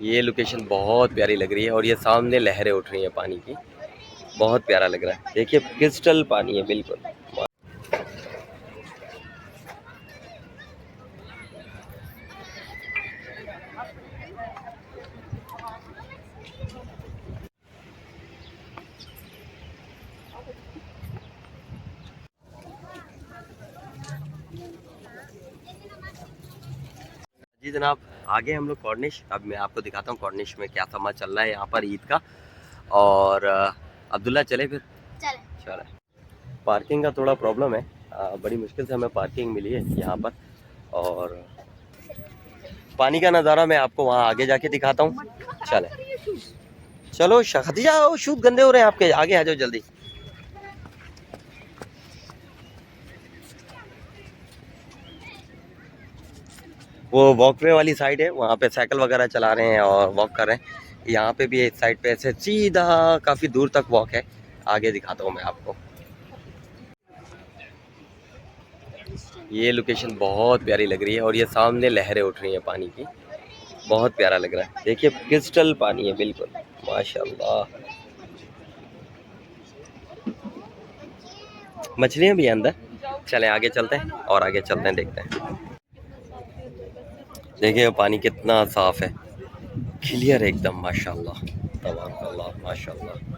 ये लोकेशन बहुत प्यारी लग रही है और ये सामने लहरें उठ रही हैं पानी की, बहुत प्यारा लग रहा है। देखिए क्रिस्टल पानी है बिल्कुल। जी जनाब, आगे हम लोग कॉर्निश, अब मैं आपको दिखाता हूँ कॉर्निश में क्या समाज चल रहा है यहाँ पर ईद का। और अब्दुल्ला चले फिर चले। पार्किंग का थोड़ा प्रॉब्लम है, बड़ी मुश्किल से हमें पार्किंग मिली है यहाँ पर। और पानी का नज़ारा मैं आपको वहाँ आगे जाके दिखाता हूँ। चले चलो खदीजा, शूट गंदे हो रहे हैं आपके, आगे आ जाओ जल्दी। वो वॉकवे वाली साइड है, वहाँ पे साइकिल वगैरह चला रहे हैं और वॉक कर रहे हैं। यहाँ पे भी एक साइड पे ऐसे सीधा काफ़ी दूर तक वॉक है, आगे दिखाता हूँ मैं आपको। ये लोकेशन बहुत प्यारी लग रही है और ये सामने लहरें उठ रही हैं पानी की, बहुत प्यारा लग रहा है। देखिए क्रिस्टल पानी है बिल्कुल, माशाल्लाह। मछलियाँ भी हैं अंदर। चलें आगे चलते हैं और आगे चलते हैं, देखते हैं। देखिए पानी कितना साफ है, क्लियर एकदम, माशाल्लाह तबारकल्लाह माशाल्लाह।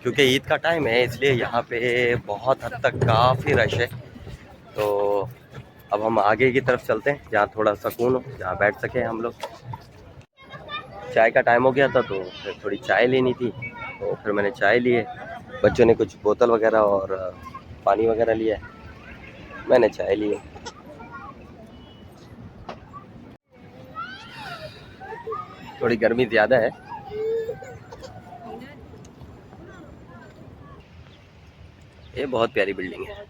क्योंकि ईद का टाइम है इसलिए यहाँ पे बहुत हद तक काफ़ी रश है। तो अब हम आगे की तरफ चलते हैं जहाँ थोड़ा सुकून हो, जहाँ बैठ सके हम लोग। चाय का टाइम हो गया था तो फिर थोड़ी चाय लेनी थी, तो फिर मैंने चाय ली है। बच्चों ने कुछ बोतल वगैरह और पानी वगैरह लिया है, मैंने चाय ली है। थोड़ी गर्मी ज़्यादा है। ये बहुत प्यारी बिल्डिंग है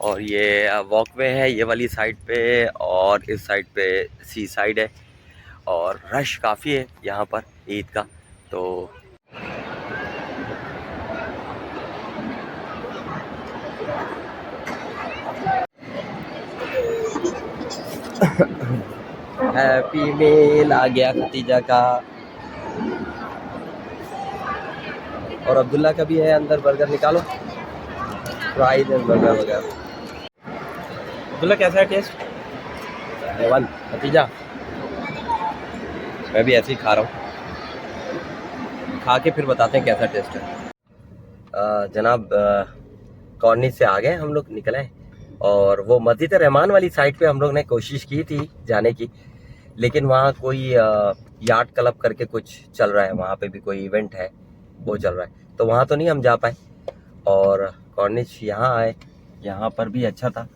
और ये वॉकवे है ये वाली साइड पे, और इस साइड पे सी साइड है और रश काफ़ी है यहाँ पर ईद का। तो हैप्पी मील आ गया खतीजा का, और अब्दुल्ला का भी है अंदर। बर्गर निकालो, फ्राइज एंड बर्गर वगैरह। अब्दुल्ला कैसा है टेस्ट? वन खतीजा, मैं भी ऐसे ही खा रहा हूँ, खा के फिर बताते हैं कैसा टेस्ट है। जनाब कॉर्निश से आ गए हम लोग, निकले और वो मस्जिद रहमान वाली साइड पे हम लोग ने कोशिश की थी जाने की, लेकिन वहाँ कोई यार्ड क्लब करके कुछ चल रहा है, वहाँ पे भी कोई इवेंट है वो चल रहा है, तो वहाँ तो नहीं हम जा पाए। और कॉर्निश यहाँ आए, यहाँ पर भी अच्छा था।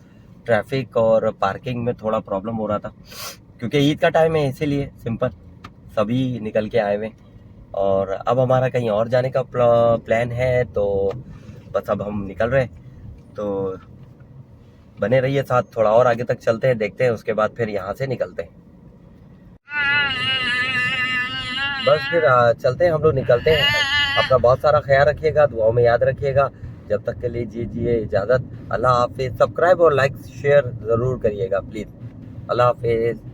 ट्रैफिक और पार्किंग में थोड़ा प्रॉब्लम हो रहा था क्योंकि ईद का टाइम है, इसीलिए सिंपल सभी निकल के आए हुए। और अब हमारा कहीं और जाने का प्लान है, तो बस अब हम निकल रहे हैं। तो बने रहिए साथ, थोड़ा और आगे तक चलते हैं, देखते हैं, उसके बाद फिर यहाँ से निकलते हैं। बस फिर चलते हैं हम लोग, निकलते हैं। अपना बहुत सारा ख्याल रखिएगा, दुआओं में याद रखिएगा। जब तक के लिए दीजिए इजाज़त। अल्लाह हाफिज़। सब्सक्राइब और लाइक शेयर ज़रूर करिएगा प्लीज़। अल्लाह हाफिज़।